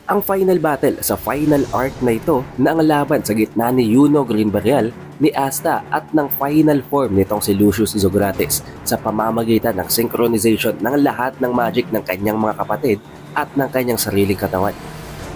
ang final battle sa final arc na ito na ang laban sa gitna ni Yuno Green Barrial, ni Asta at ng final form nitong si Lucius Zografes sa pamamagitan ng synchronization ng lahat ng magic ng kanyang mga kapatid at ng kanyang sariling katawan.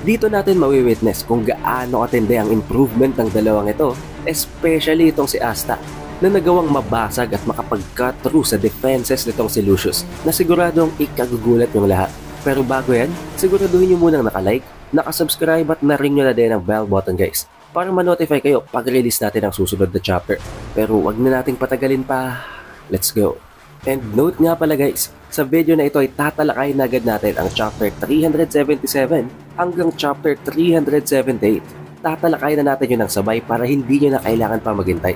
Dito natin mawi-witness kung gaano katindi ang improvement ng dalawang ito, especially itong si Asta na nagawang mabasag at makapag-cut through sa defenses nitong si Lucius na siguradong ikagugulat yung lahat. Pero bago yan, siguraduhin nyo munang nakalike, nakasubscribe at na-ring nyo na din ang bell button guys para ma-notify kayo pag release natin ang susunod na chapter. Pero wag na nating patagalin pa, let's go! And note nga pala guys, sa video na ito ay tatalakayin na agad natin ang chapter 377 hanggang chapter 378. Tatalakayin na natin yun ng sabay para hindi nyo na kailangan pa maghintay.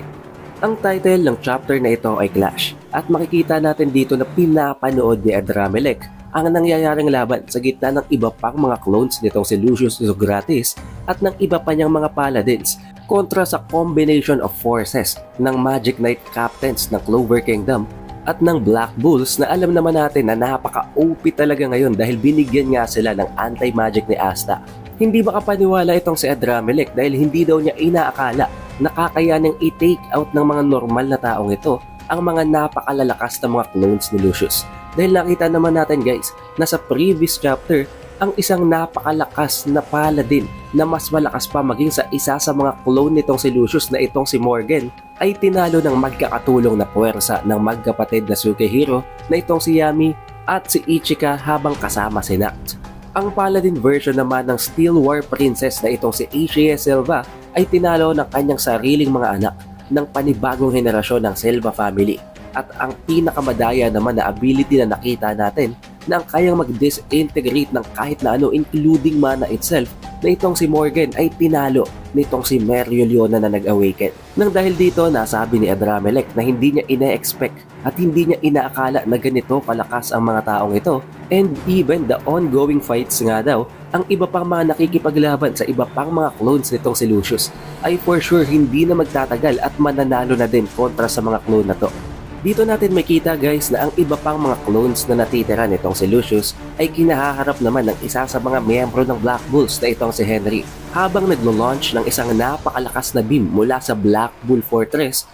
Ang title ng chapter na ito ay Clash at makikita natin dito na pinapanood ni Adramelech ang nangyayaring laban sa gitna ng iba pang mga clones nitong si Lucius Zografes at ng iba pa niyang mga paladins kontra sa combination of forces ng Magic Knight Captains ng Clover Kingdom at ng Black Bulls na alam naman natin na napaka-OP talaga ngayon dahil binigyan nga sila ng anti-magic ni Asta. Hindi makapaniwala itong si Adramelech dahil hindi daw niya inaakala na kakayaning i-take out ng mga normal na taong ito ang mga napakalalakas na mga clones ni Lucius. Dahil nakita naman natin guys na sa previous chapter, ang isang napakalakas na paladin na mas malakas pa maging sa isa sa mga clone nitong si Lucius na itong si Morgan ay tinalo ng magkakatulong na puwersa ng magkapatid na Sukehiro na itong si Yami at si Ichika habang kasama si Nact. Ang paladin version naman ng Steel War Princess na itong si Ashia Silva ay tinalo ng kanyang sariling mga anak ng panibagong henerasyon ng Silva family. At ang pinakamadaya naman na ability na nakita natin na ang kayang mag-disintegrate ng kahit na ano including mana itself na itong si Morgan ay tinalo nitong si Mereoleona na nag-awaken. Nang dahil dito nasabi ni Adramelech na hindi niya ina-expect at hindi niya inaakala na ganito kalakas ang mga taong ito, and even the ongoing fights nga daw ang iba pang mga nakikipaglaban sa iba pang mga clones nitong si Lucius ay for sure hindi na magtatagal at mananalo na din kontra sa mga clone na to. Dito natin makita guys na ang iba pang mga clones na natitira nitong si Lucius ay kinahaharap naman ng isa sa mga miyembro ng Black Bulls na itong si Henry habang naglo-launch ng isang napakalakas na beam mula sa Black Bull Fortress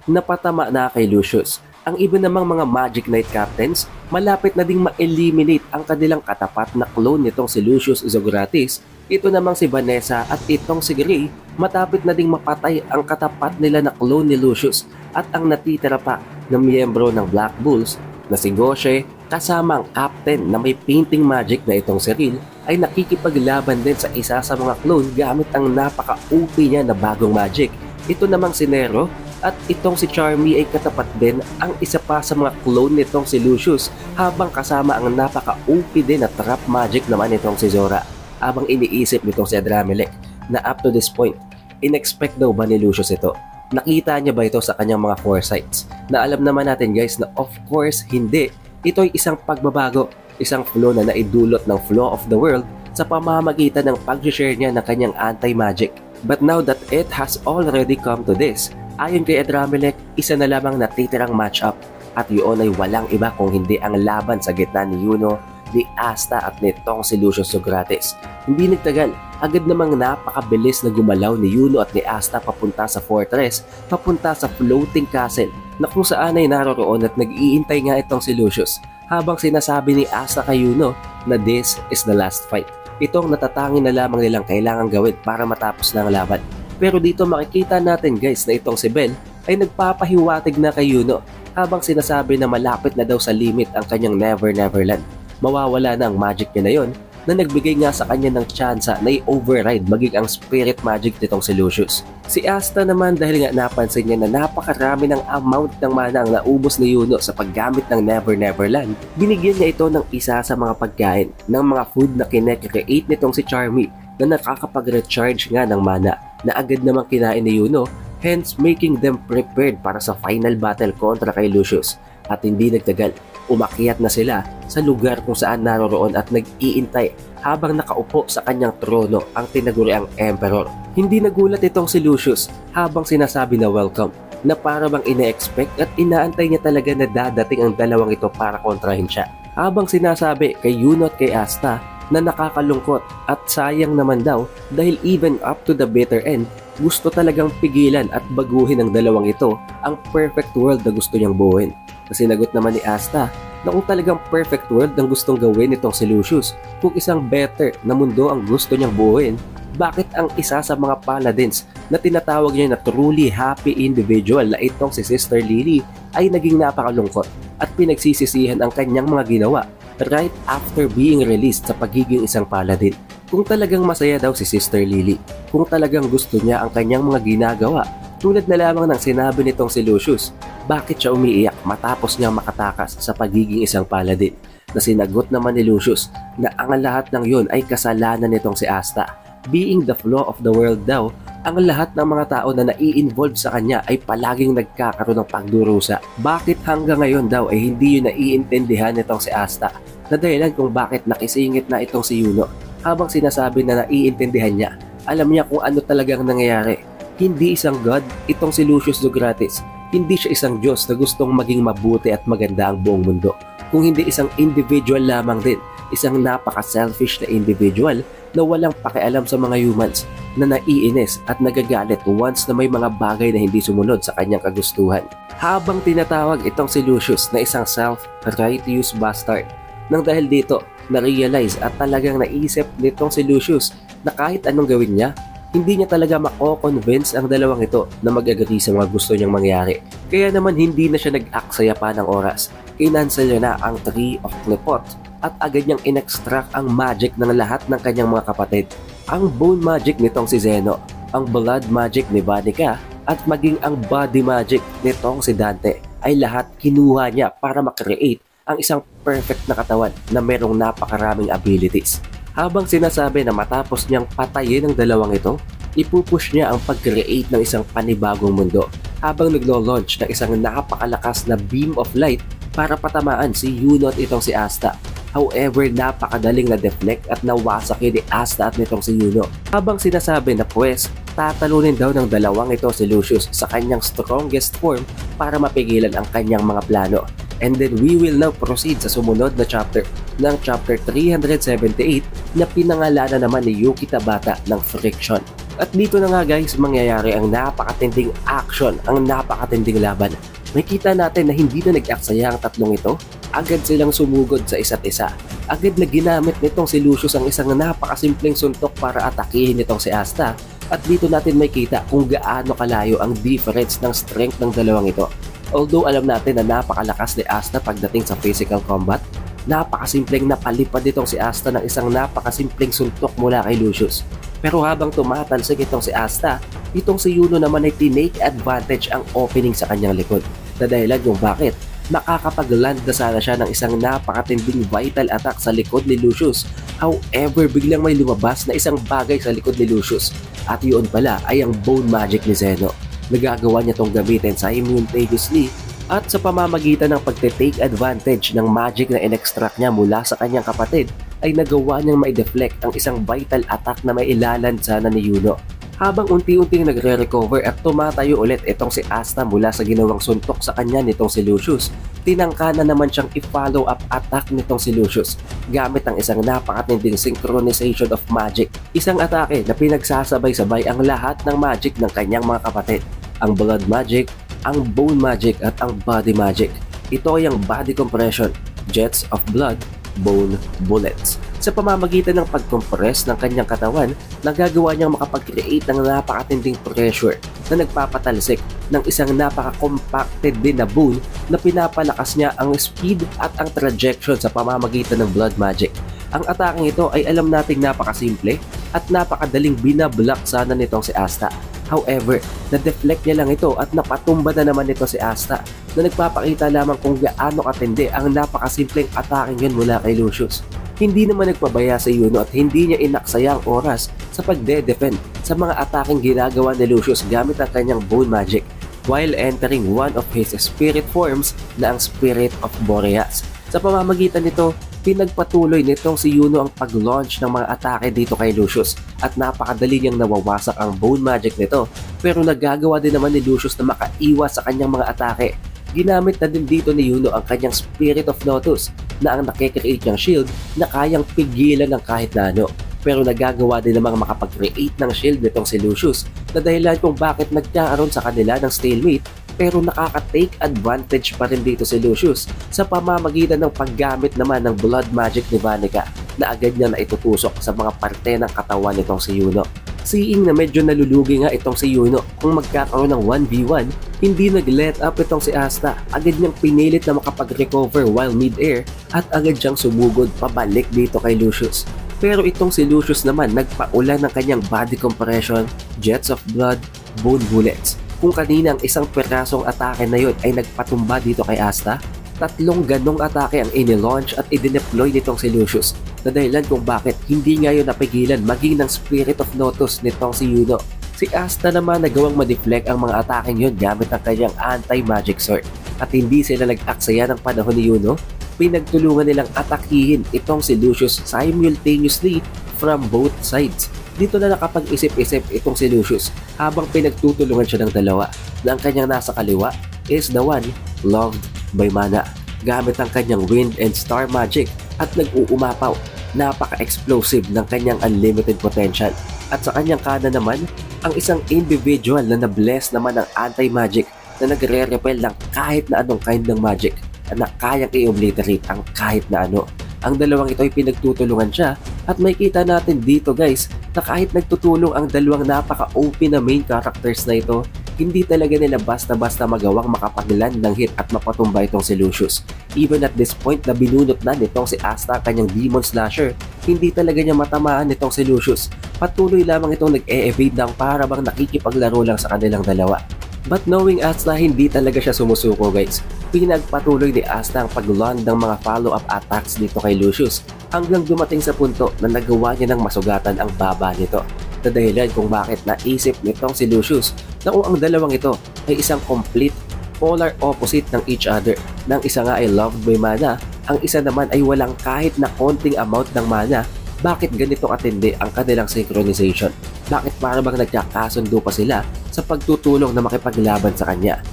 na patama na kay Lucius. Ang iba namang mga Magic Knight Captains malapit na ding ma-eliminate ang kanilang katapat na clone nitong si Lucius Zografes. Ito namang si Vanessa at itong si Gray matapit na ding mapatay ang katapat nila na clone ni Lucius at ang natitira pa na miyembro ng Black Bulls na si Goshe kasama ang captain na may painting magic na itong si Ril ay nakikipaglaban din sa isa sa mga clone gamit ang napaka-OP niya na bagong magic. Ito namang si Nero at itong si Charmy ay katapat din ang isa pa sa mga clone nitong si Lucius habang kasama ang napaka-OP din na trap magic naman itong si Zora. Habang iniisip nitong si Adramelech na up to this point, in-expect daw ba ni Lucius ito? Nakita niya ba ito sa kanyang mga foresights? Na alam naman natin guys na of course hindi. Ito ay isang pagbabago, isang flow na naidulot ng flow of the world sa pamamagitan ng pag-share niya ng kanyang anti-magic. But now that it has already come to this, ayon kay Adramelech, isa na lamang natitirang matchup at yun ay walang iba kung hindi ang laban sa gitna ni Yuno, ni Asta at nitong si Lucius Zografes. Hindi nagtagal, agad namang napakabilis na gumalaw ni Yuno at ni Asta papunta sa fortress, papunta sa floating castle na kung saan ay naroroon at nag-iintay nga itong si Lucius habang sinasabi ni Asta kay Yuno na this is the last fight. Itong natatangin na lamang nilang kailangan gawin para matapos na ang laban. Pero dito makikita natin guys na itong si Belle ay nagpapahiwatig na kay Yuno habang sinasabi na malapit na daw sa limit ang kanyang Never Never Land. Mawawala na ang magic niya na yon na nagbigay nga sa kanya ng tsansa na i-override maging ang spirit magic nitong si Lucius. Si Asta naman dahil nga napansin niya na napakarami ng amount ng mana ang naubos ni Yuno sa paggamit ng Never Never Land, binigyan niya ito ng isa sa mga pagkain ng mga food na kinecreate nitong si Charmy na nakakapag-recharge nga ng mana na agad namang kinain ni Yuno, hence making them prepared para sa final battle kontra kay Lucius. At hindi nagtagal, umakyat na sila sa lugar kung saan naroroon at nag-iintay habang nakaupo sa kanyang trono ang tinaguriang Emperor. Hindi nagulat itong si Lucius habang sinasabi na welcome na para bang ine-expect at inaantay niya talaga na dadating ang dalawang ito para kontrahin siya. Habang sinasabi kay Yuno at kay Asta na nakakalungkot at sayang naman daw dahil even up to the bitter end, gusto talagang pigilan at baguhin ng dalawang ito ang perfect world na gusto niyang buuin. Kasi sinagot naman ni Asta na kung talagang perfect world ang gustong gawin nitong si Lucius, kung isang better na mundo ang gusto niyang buuin, bakit ang isa sa mga paladins na tinatawag niya na truly happy individual na itong si Sister Lily ay naging napakalungkot at pinagsisisihan ang kanyang mga ginawa right after being released sa pagiging isang paladin? Kung talagang masaya daw si Sister Lily, kung talagang gusto niya ang kanyang mga ginagawa, tulad na lamang ng sinabi nitong si Lucius, bakit siya umiiyak matapos niyang makatakas sa pagiging isang paladin? Na sinagot naman ni Lucius na ang lahat ng yun ay kasalanan nitong si Asta. Being the flaw of the world daw, ang lahat ng mga tao na nai-involve sa kanya ay palaging nagkakaroon ng pagdurusa. Bakit hanggang ngayon daw ay hindi yun naiintindihan nitong si Asta? Na dahilan kung bakit nakisingit na itong si Yuno. Habang sinasabi na naiintindihan niya, alam niya kung ano talagang nangyayari. Hindi isang god itong si Lucius Zogratis. Hindi siya isang Diyos na gustong maging mabuti at maganda ang buong mundo. Kung hindi isang individual lamang din, isang napaka-selfish na individual na walang pakialam sa mga humans, na naiinis at nagagalit once na may mga bagay na hindi sumunod sa kanyang kagustuhan. Habang tinatawag itong si Lucius na isang self-righteous bastard. Nang dahil dito, na-realize at talagang naisip nitong si Lucius na kahit anong gawin niya, hindi niya talaga mako-convince ang dalawang ito na mag-agree sa mga gusto niyang mangyari. Kaya naman hindi na siya nag-aksaya pa ng oras. Kinansel niya na ang Tree of Qliphoth at agad niyang in-extract ang magic ng lahat ng kanyang mga kapatid. Ang bone magic nitong si Zeno, ang blood magic ni Vanica at maging ang body magic nitong si Dante ay lahat kinuha niya para makreate ang isang perfect na katawan na merong napakaraming abilities. Habang sinasabi na matapos niyang patayin ang dalawang ito, ipupush niya ang pag-create ng isang panibagong mundo habang naglo-launch ng isang napakalakas na beam of light para patamaan si Yuno at itong si Asta. However, napakadaling na-deflect at nawasak ni Asta at nitong si Yuno. Habang sinasabi na pwes, tatalunin daw ng dalawang ito si Lucius sa kanyang strongest form para mapigilan ang kanyang mga plano. And then we will now proceed sa sumunod na chapter ng chapter 378 na pinangalanan naman ni Yuki Tabata ng Friction. At dito na nga guys mangyayari ang napakatinding action, ang napakatinding laban. Makita natin na hindi na nag-aksaya ang tatlong ito, agad silang sumugod sa isa't isa. Agad na ginamit nitong si Lucius ang isang napakasimpleng suntok para atakihin nitong si Asta. At dito natin makita kung gaano kalayo ang difference ng strength ng dalawang ito. Although alam natin na napakalakas ni Asta pagdating sa physical combat, napakasimpleng napalipad itong si Asta ng isang napakasimpleng suntok mula kay Lucius. Pero habang tumatalsik itong si Asta, itong si Yuno naman ay tinake advantage ang opening sa kanyang likod. Na dahilan kung bakit makakapag-land na sana siya ng isang napakatinding vital attack sa likod ni Lucius. However, biglang may lumabas na isang bagay sa likod ni Lucius. At yun pala ay ang bone magic ni Zeno. Nagagawa niya tong gamitin simultaneously at sa pamamagitan ng pagte-take advantage ng magic na in-extract niya mula sa kanyang kapatid ay nagawa niyang ma-deflect ang isang vital attack na may ilalan sana ni Yuno. Habang unti-unting nagre-recover at tumatayo ulit itong si Asta mula sa ginawang suntok sa kanya nitong si Lucius, tinangka na naman siyang i-follow up attack nitong si Lucius gamit ang isang napakatinding synchronization of magic. Isang atake na pinagsasabay-sabay ang lahat ng magic ng kanyang mga kapatid. Ang blood magic, ang bone magic at ang body magic. Ito ay ang body compression, jets of blood, bone bullets. Sa pamamagitan ng pag-compress ng kanyang katawan, nagagawa niyang makapag-create ng napakatinding pressure na nagpapatalsik ng isang napaka-compacted din na bone na pinapalakas niya ang speed at ang trajectory sa pamamagitan ng blood magic. Ang ataking ito ay alam nating napakasimple at napakadaling binablock sana nitong si Asta. However, na-deflect niya lang ito at napatumba na naman nito si Asta na nagpapakita lamang kung gaano katindi ang napakasimpleng ataking yun mula kay Lucius. Hindi naman nagpabaya sa Yuno at hindi niya inaksaya ang oras sa pagde-defend sa mga ataking ginagawa ni Lucius gamit ang kanyang bone magic while entering one of his spirit forms na ang Spirit of Boreas. Sa pamamagitan nito, pinagpatuloy nitong si Yuno ang pag-launch ng mga atake dito kay Lucius at napakadali niyang nawawasak ang bone magic nito pero nagagawa din naman ni Lucius na makaiwas sa kanyang mga atake Ginamit na din dito ni Yuno ang kanyang Spirit of Lotus na ang nakikreate niyang shield na kayang pigilan ng kahit na ano. Pero nagagawa din namang makapag-create ng shield nitong si Lucius na dahilan kung bakit nagkakaroon sa kanila ng stalemate, pero nakaka-take advantage pa rin dito si Lucius sa pamamagitan ng paggamit naman ng Blood Magic ni Vanica na agad niya na itutusok sa mga parte ng katawan nitong si Yuno. Seeing na medyo nalulugi nga itong si Yuno kung magkakaroon ng 1v1, hindi nag-let up itong si Asta. Agad niyang pinilit na makapag-recover while mid-air at agad siyang sumugod pabalik dito kay Lucius. Pero itong si Lucius naman nagpaulan ng kanyang body compression, jets of blood, bone bullets. Kung kanina ang isang perasong atake na yun ay nagpatumba dito kay Asta, tatlong ganong atake ang inilaunch at idineploy nitong si Lucius na dahilan kung bakit hindi ngayon napigilan maging ng Spirit of Lotus nitong si Yuno. Si Asta naman nagawang ma-deflect ang mga ataking yun gamit ang kanyang anti-magic sword at hindi sila nag-aksaya ng panahon ni Yuno. Pinagtulungan nilang atakihin itong si Lucius simultaneously from both sides. Dito na nakapag-isip-isip itong si Lucius habang pinagtutulungan siya ng dalawa na ang kanyang nasa kaliwa is the one loved by mana gamit ang kanyang wind and star magic at nag-uumapaw. Napaka-explosive ng kanyang unlimited potential. At sa kanyang kanan naman, ang isang individual na na-bless naman ng anti-magic na nagre-repel ng kahit na anong kind ng magic na kayang i-obliterate ang kahit na ano. Ang dalawang ito ay pinagtutulungan siya at may kita natin dito guys na kahit nagtutulong ang dalawang napaka-OP na main characters na ito, hindi talaga nila basta-basta magawang makapagland ng hit at mapatumba itong si Lucius. Even at this point na binunot na nitong si Asta kanyang Demon Slasher, hindi talaga niya matamaan nitong si Lucius. Patuloy lamang itong nag-e-evade ng para bang nakikipaglaro lang sa kanilang dalawa. But knowing Asta hindi talaga siya sumusuko guys, pinagpatuloy ni Asta ang pag-land ng mga follow-up attacks dito kay Lucius hanggang dumating sa punto na nagawa niya ng masugatan ang baba nito. Na dahilan kung bakit naisip nitong si Lucius na kung ang dalawang ito ay isang complete polar opposite ng each other. Nang isa nga ay loved by mana, ang isa naman ay walang kahit na konting amount ng mana, bakit ganito katindi ang kanilang synchronization? Bakit para bang nagkakasundo pa sila sa pagtutulong na makipaglaban sa kanya?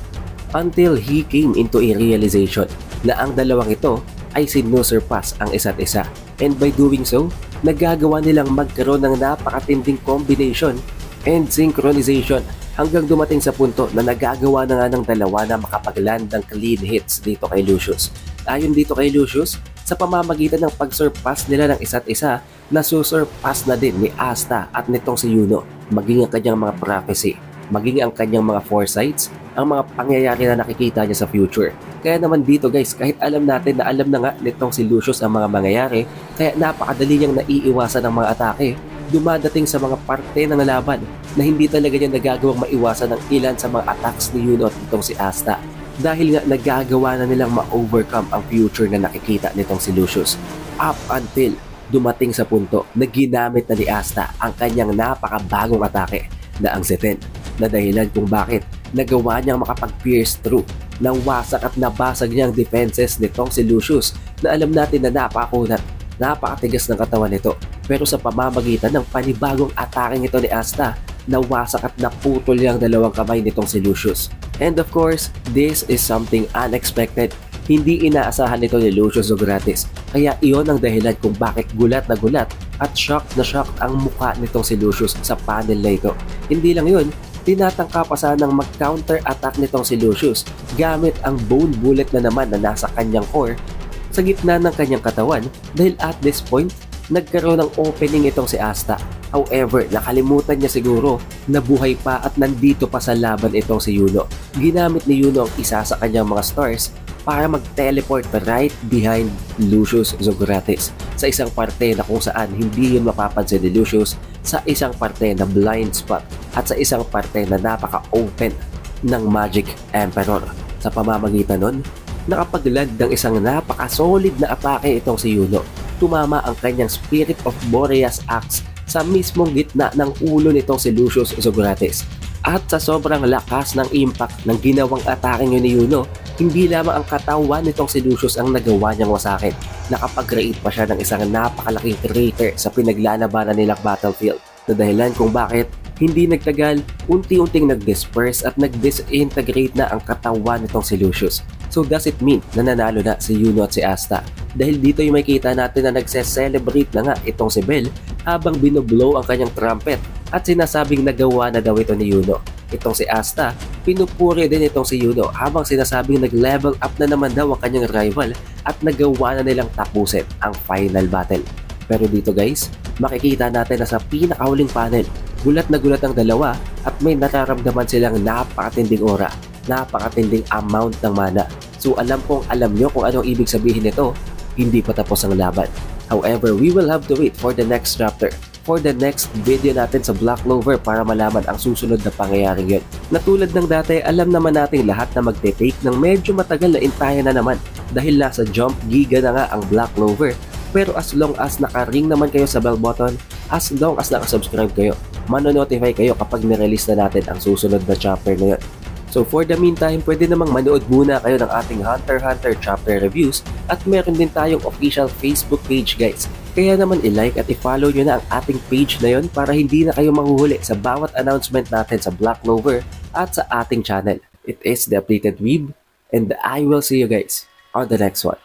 Until he came into a realization na ang dalawang ito ay sinusurpass ang isa't isa. And by doing so, nagagawa nilang magkaroon ng napakatinding combination and synchronization hanggang dumating sa punto na nagagawa na nga ng dalawa na makapagland ng clean hits dito kay Lucius. Ayon dito kay Lucius, sa pamamagitan ng pagsurpass nila ng isa't isa, nasusurpass na din ni Asta at nitong si Yuno, maging ang kanyang mga prophecy, maging ang kanyang mga foresights, ang mga pangyayari na nakikita niya sa future. Kaya naman dito guys, kahit alam natin na alam na nga nitong si Lucius ang mga mangyayari, kaya napakadali niyang naiiwasan ng mga atake, dumadating sa mga parte ng laban na hindi talaga niya nagagawang maiwasan ng ilan sa mga attacks ni Yuno at nitong si Asta. Dahil nga nagagawa na nilang ma-overcome ang future na nakikita nitong si Lucius. Up until dumating sa punto na ginamit na ni Asta ang kanyang napakabagong atake na ang Zeten, na dahilan kung bakit nagawa niyang makapag-pierce through ng wasak at nabasag niyang defenses nitong si Lucius na alam natin na napakakunat, napakatigas ng katawan nito. Pero sa pamamagitan ng panibagong atake nito ni Asta, nawasak at naputol niyang dalawang kamay nitong si Lucius. And of course, this is something unexpected. Hindi inaasahan nito ni Lucius Zogratis. Kaya iyon ang dahilan kung bakit gulat na gulat at shocked na shocked ang mukha nitong si Lucius sa panel na ito. Hindi lang yun, tinatangka pa sanang mag-counter attack nitong si Lucius gamit ang bone bullet na naman na nasa kanyang core sa gitna ng kanyang katawan dahil at this point, nagkaroon ng opening itong si Asta. However, nakalimutan niya siguro na buhay pa at nandito pa sa laban itong si Yuno. Ginamit ni Yuno ang isa sa kanyang mga stars para mag-teleport right behind Lucius Zogratis sa isang parte na kung saan hindi yun mapapansin ni Lucius, sa isang parte na blind spot at sa isang parte na napaka-open ng Magic Emperor. Sa pamamagitan nun, nakapagland ng isang napaka-solid na atake itong si Yuno. Tumama ang kanyang Spirit of Boreas Axe sa mismong gitna ng ulo nitong si Lucius Zogratis. At sa sobrang lakas ng impact ng ginawang atake ni Yuno, hindi lamang ang katawan nitong si Lucius ang nagawa niyang wasakin. Nakapag-create pa siya ng isang napakalaking crater sa pinaglalabanan nilang battlefield. Na dahilan kung bakit Hindi nagtagal, unti-unting nag-disperse at nag-disintegrate na ang katawan nitong si Lucius. So does it mean na nanalo na si Yuno at si Asta? Dahil dito yung makita natin na nagse-celebrate na nga itong si Bell habang binoblow ang kanyang trumpet at sinasabing nagawa na daw ito ni Yuno. Itong si Asta, pinupuri din itong si Yuno habang sinasabing nag-level up na naman daw ang kanyang rival at nagawa na nilang tapusin ang final battle. Pero dito guys, makikita natin na sa pinakahuling panel, gulat na gulat ang dalawa at may nararamdaman silang napakatinding aura, napakatinding amount ng mana. So alam nyo kung anong ibig sabihin nito, hindi pa tapos ang laban. However, we will have to wait for the next chapter, for the next video natin sa Black Clover para malaman ang susunod na pangyayaring yun. Natulad ng dati, alam naman natin lahat na magte-take ng medyo matagal na intayan na naman dahil nasa jump giga na nga ang Black Clover. Pero as long as naka-ring naman kayo sa bell button, as long as naka-subscribe kayo, mano-notify kayo kapag nirelease na natin ang susunod na chapter na yun. So for the meantime, pwede namang manood muna kayo ng ating Hunter x Hunter chapter reviews at meron din tayong official Facebook page guys. Kaya naman i-like at i-follow nyo na ang ating page na yun para hindi na kayo mahuhuli sa bawat announcement natin sa Black Clover at sa ating channel. It is The Updated Weeb and I will see you guys on the next one.